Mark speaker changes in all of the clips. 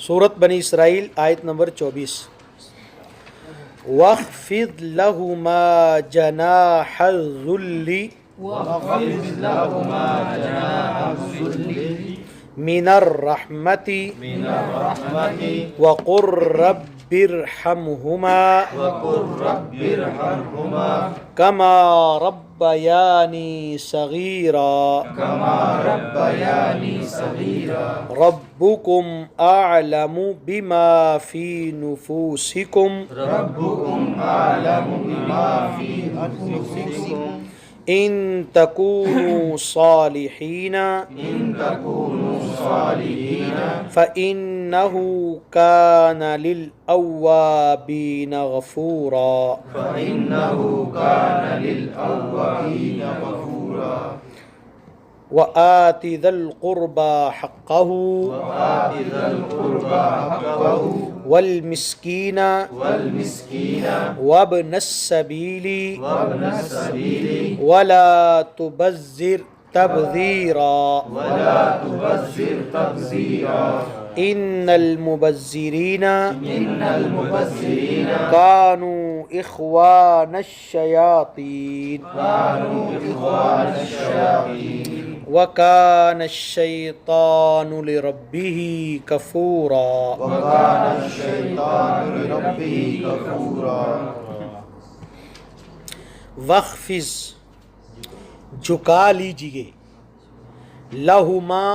Speaker 1: سورت بنی اسرائیل آیت نمبر 24. وَاخْفِضْ لَهُمَا جَنَاحَ الذُّلِّ مِنَ الرَّحْمَةِ وَقُلْ رَبِّ ارْحَمْهُمَا كَمَا رَبَّيَانِي صَغِيرًا رَبُّكُمْ أَعْلَمُ بِمَا فِي نُفُوسِكُمْ إِن تَكُونُوا صَالِحِينَ فَإِنَّهُ كَانَ لِلْأَوَّابِينَ غَفُورًا. وَآتِ ذَا الْقُرْبَى حَقَّهُ وَالْمِسْكِينَ وَابْنَ السَّبِيلِ وَلَا تُبَذِّرْ تَبْذِيرًا إِنَّ الْمُبَذِّرِينَ كَانُوا إِخْوَانَ الشَّيَاطِينِ وَكَانَ الشَّيْطَانُ لِرَبِّهِ كَفُورًا. وَاخْفِضْ جھکا لیجئے لہما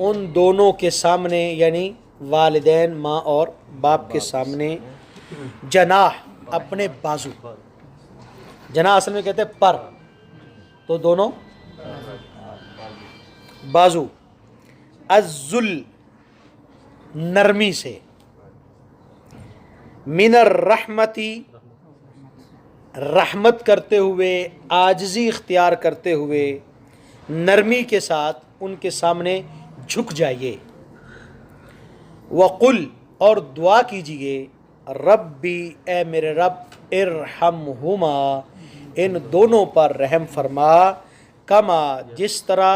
Speaker 1: ان دونوں کے سامنے، یعنی والدین ماں اور باپ کے سامنے، جناح اپنے بازو. جناح اصل میں کہتے ہیں پر، تو دونوں بازو. الذل نرمی سے، من الرحمتی رحمت کرتے ہوئے، عاجزی اختیار کرتے ہوئے، نرمی کے ساتھ ان کے سامنے جھک جائیے. وقل اور دعا کیجئے، ربی اے میرے رب، ارحمہما ان دونوں پر رحم فرما، کما جس طرح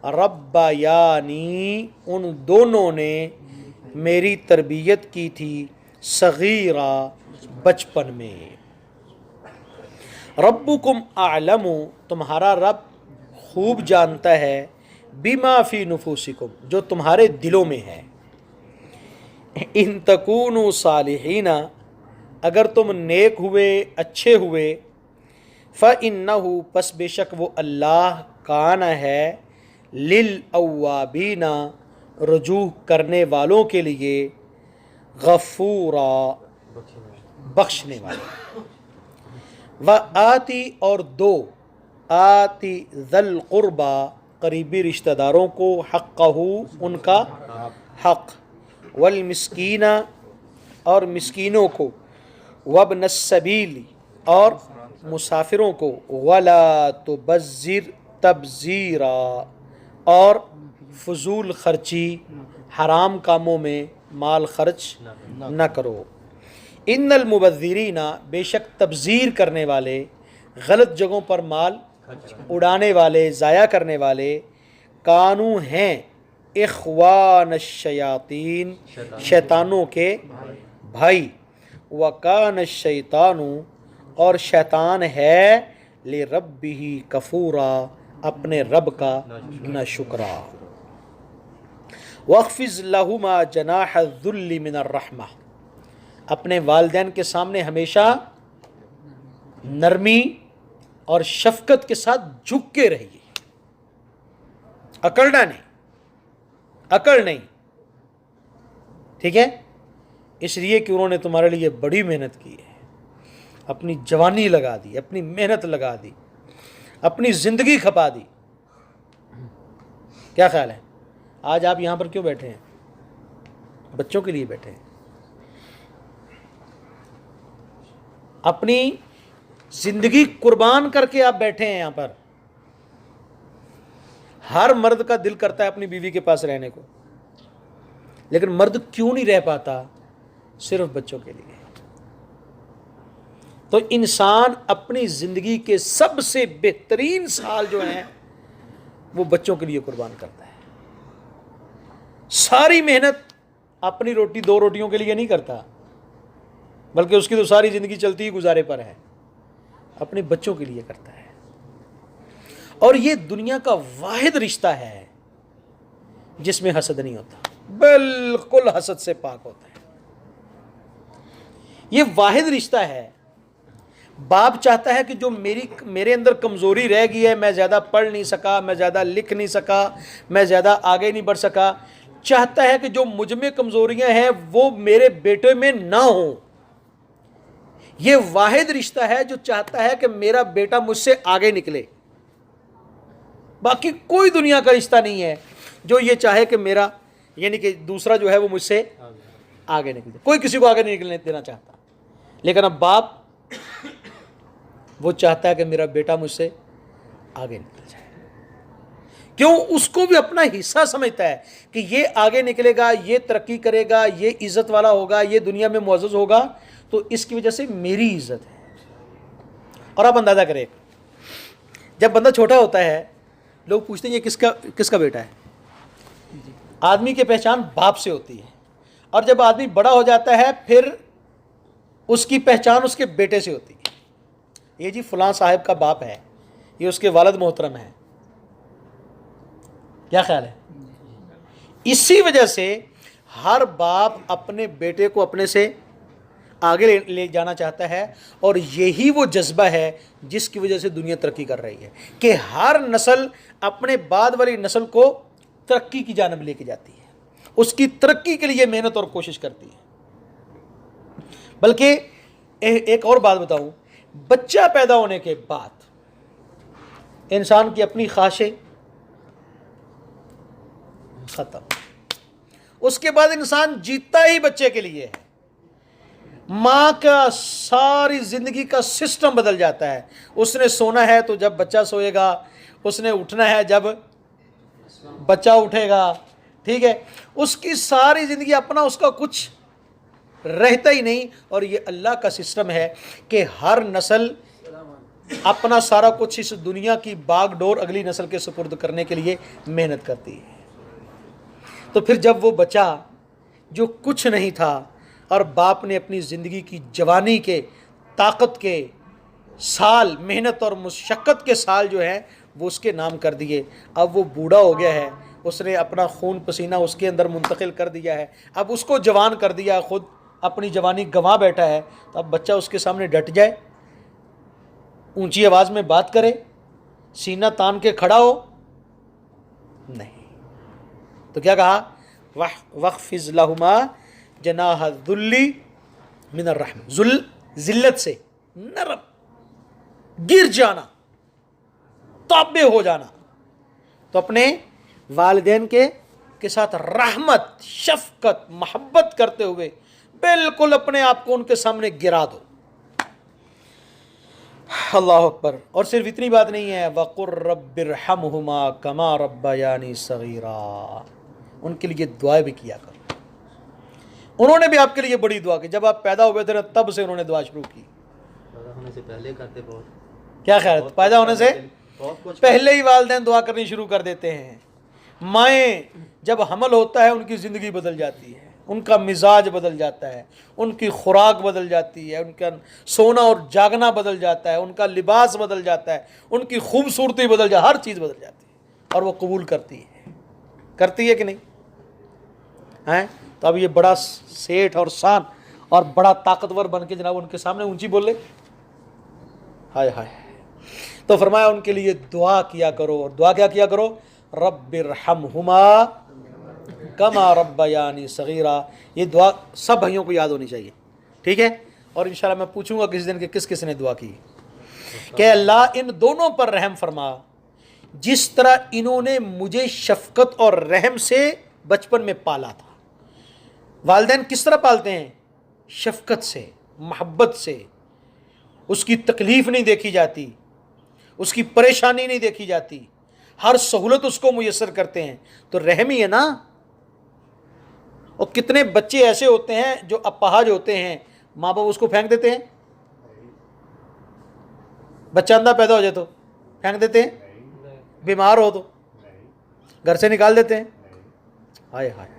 Speaker 1: ربیانی ان دونوں نے میری تربیت کی تھی، صغیرہ بچپن میں. ربکم اعلم تمہارا رب خوب جانتا ہے، بما فی نفوسکم جو تمہارے دلوں میں ہے. ان تکونوا صالحین اگر تم نیک ہوئے، اچھے ہوئے، فإنہ پس بے شک وہ اللہ کان ہے، للأوابین رجوع کرنے والوں کے لیے، غفورا بخشنے والے. وآتی اور دو، آتی ذی القربى قریبی رشتہ داروں کو، حقہ ان کا حق، والمسکین اور مسکینوں کو، وابن السبیل اور مسافروں کو، ولا تبذر تبذیرا اور فضول خرچی، حرام کاموں میں مال خرچ نہ کرو. ان المبذرین بے شک تبذیر کرنے والے، غلط جگہوں پر مال اڑانے والے، ضائع کرنے والے، کانو ہیں، اخوان الشیاطین شیطانوں کے بھائی، وکان الشیطان اور شیطان ہے، لربہ کفورا اپنے رب کا ناشکرا. واخفض لہما جناح الذل من الرحمہ اپنے والدین کے سامنے ہمیشہ نرمی اور شفقت کے ساتھ جھک کے رہیے، اکڑنا نہیں، اکڑ نہیں، ٹھیک ہے؟ اس لیے کہ انہوں نے تمہارے لیے بڑی محنت کی ہے، اپنی جوانی لگا دی، اپنی محنت لگا دی، اپنی زندگی کھپا دی. کیا خیال ہے؟ آج آپ یہاں پر کیوں بیٹھے ہیں؟ بچوں کے لیے بیٹھے ہیں. اپنی زندگی قربان کر کے آپ بیٹھے ہیں یہاں پر. ہر مرد کا دل کرتا ہے اپنی بیوی کے پاس رہنے کو، لیکن مرد کیوں نہیں رہ پاتا؟ صرف بچوں کے لیے. تو انسان اپنی زندگی کے سب سے بہترین سال جو ہیں وہ بچوں کے لیے قربان کرتا ہے. ساری محنت اپنی روٹی 2 روٹیوں کے لیے نہیں کرتا، بلکہ اس کی تو ساری زندگی چلتی ہی گزارے پر ہے، اپنے بچوں کے لیے کرتا ہے۔ اور یہ دنیا کا واحد رشتہ ہے جس میں حسد نہیں ہوتا، بالکل حسد سے پاک ہوتا ہے۔ یہ واحد رشتہ ہے۔ باپ چاہتا ہے کہ جو میرے اندر کمزوری رہ گئی ہے، میں زیادہ پڑھ نہیں سکا، میں زیادہ لکھ نہیں سکا، میں زیادہ آگے نہیں بڑھ سکا، چاہتا ہے کہ جو مجھ میں کمزوریاں ہیں وہ میرے بیٹے میں نہ ہوں۔ یہ واحد رشتہ ہے جو چاہتا ہے کہ میرا بیٹا مجھ سے آگے نکلے۔ باقی کوئی دنیا کا رشتہ نہیں ہے جو یہ چاہے کہ میرا یعنی کہ دوسرا جو ہے وہ مجھ سے آگے نکلے۔ کوئی کسی کو آگے نہیں نکلنے دینا چاہتا، لیکن اب باپ وہ چاہتا ہے کہ میرا بیٹا مجھ سے آگے نکل جائے۔ کیوں؟ اس کو بھی اپنا حصہ سمجھتا ہے کہ یہ آگے نکلے گا، یہ ترقی کرے گا، یہ عزت والا ہوگا، یہ دنیا میں معزز ہوگا، تو اس کی وجہ سے میری عزت ہے۔ اور آپ اندازہ کریں، جب بندہ چھوٹا ہوتا ہے لوگ پوچھتے ہیں یہ کس کا بیٹا ہے؟ آدمی کی پہچان باپ سے ہوتی ہے، اور جب آدمی بڑا ہو جاتا ہے پھر اس کی پہچان اس کے بیٹے سے ہوتی ہے۔ یہ جی فلاں صاحب کا باپ ہے، یہ اس کے والد محترم ہے۔ کیا خیال ہے؟ اسی وجہ سے ہر باپ اپنے بیٹے کو اپنے سے آگے لے جانا چاہتا ہے، اور یہی وہ جذبہ ہے جس کی وجہ سے دنیا ترقی کر رہی ہے، کہ ہر نسل اپنے بعد والی نسل کو ترقی کی جانب لے کے جاتی ہے، اس کی ترقی کے لیے محنت اور کوشش کرتی ہے۔ بلکہ ایک اور بات بتاؤں، بچہ پیدا ہونے کے بعد انسان کی اپنی خواہشیں ختم، اس کے بعد انسان جیتا ہی بچے کے لیے ہے۔ ماں کا ساری زندگی کا سسٹم بدل جاتا ہے۔ اس نے سونا ہے تو جب بچہ سوئے گا، اس نے اٹھنا ہے جب بچہ اٹھے گا، ٹھیک ہے؟ اس کی ساری زندگی اپنا اس کا کچھ رہتا ہی نہیں۔ اور یہ اللہ کا سسٹم ہے کہ ہر نسل اپنا سارا کچھ اس دنیا کی باغ ڈور اگلی نسل کے سپرد کرنے کے لیے محنت کرتی ہے۔ تو پھر جب وہ بچہ جو کچھ نہیں تھا اور باپ نے اپنی زندگی کی جوانی کے طاقت کے سال، محنت اور مشقت کے سال جو ہیں وہ اس کے نام کر دیے، اب وہ بوڑھا ہو گیا ہے، اس نے اپنا خون پسینہ اس کے اندر منتقل کر دیا ہے، اب اس کو جوان کر دیا ہے، خود اپنی جوانی گنوا بیٹھا ہے، تو اب بچہ اس کے سامنے ڈٹ جائے، اونچی آواز میں بات کرے، سینہ تان کے کھڑا ہو؟ نہیں۔ تو کیا کہا؟ وَخْفِضْ لَهُمَا جناح الذل من الرحم، ذلت سے نرم، گر جانا، تابع ہو جانا۔ تو اپنے والدین کے ساتھ رحمت، شفقت، محبت کرتے ہوئے بالکل اپنے آپ کو ان کے سامنے گرا دو۔ اللہ اکبر۔ اور صرف اتنی بات نہیں ہے، وَقُلْ رَبِّ ارْحَمْهُمَا كَمَا رَبَّيَانِي صَغِيرًا، ان کے لیے دعائیں بھی کیا کرو۔ انہوں نے بھی آپ کے لیے بڑی دعا کی، جب آپ پیدا ہوئے تھے نا تب سے انہوں نے دعا شروع کی۔
Speaker 2: پیدا ہونے سے پہلے کرتے بہت،
Speaker 1: کیا خیال ہے؟ پیدا ہونے سے پہلے ہی والدین دعا کرنی شروع کر دیتے ہیں۔ مائیں جب حمل ہوتا ہے ان کی زندگی بدل جاتی ہے، ان کا مزاج بدل جاتا ہے، ان کی خوراک بدل جاتی ہے، ان کا سونا اور جاگنا بدل جاتا ہے، ان کا لباس بدل جاتا ہے، ان کی خوبصورتی بدل جاتی ہے، ہر چیز بدل جاتی ہے، اور وہ قبول کرتی ہے کہ نہیں ہیں؟ تو اب یہ بڑا سیٹھ اور سان اور بڑا طاقتور بن کے جناب ان کے سامنے اونچی بول لے، ہائے ہائے۔ تو فرمایا ان کے لیے دعا کیا کرو، اور دعا کیا کیا کرو؟ رب ارحمہما کما ربیانی صغیرا۔ یہ دعا سب بھائیوں کو یاد ہونی چاہیے، ٹھیک ہے؟ اور انشاءاللہ میں پوچھوں گا کسی دن کہ کس نے دعا کی، کہ اللہ ان دونوں پر رحم فرما، جس طرح انہوں نے مجھے شفقت اور رحم سے بچپن میں پالا تھا۔ والدین کس طرح پالتے ہیں؟ شفقت سے، محبت سے، اس کی تکلیف نہیں دیکھی جاتی، اس کی پریشانی نہیں دیکھی جاتی، ہر سہولت اس کو میسر کرتے ہیں، تو رحم ہی ہے نا۔ اور کتنے بچے ایسے ہوتے ہیں جو اپاہج ہوتے ہیں، ماں باپ اس کو پھینک دیتے ہیں، بچہ اندھا پیدا ہو جائے تو پھینک دیتے ہیں، بیمار ہو تو گھر سے نکال دیتے ہیں، ہائے ہائے۔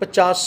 Speaker 1: 50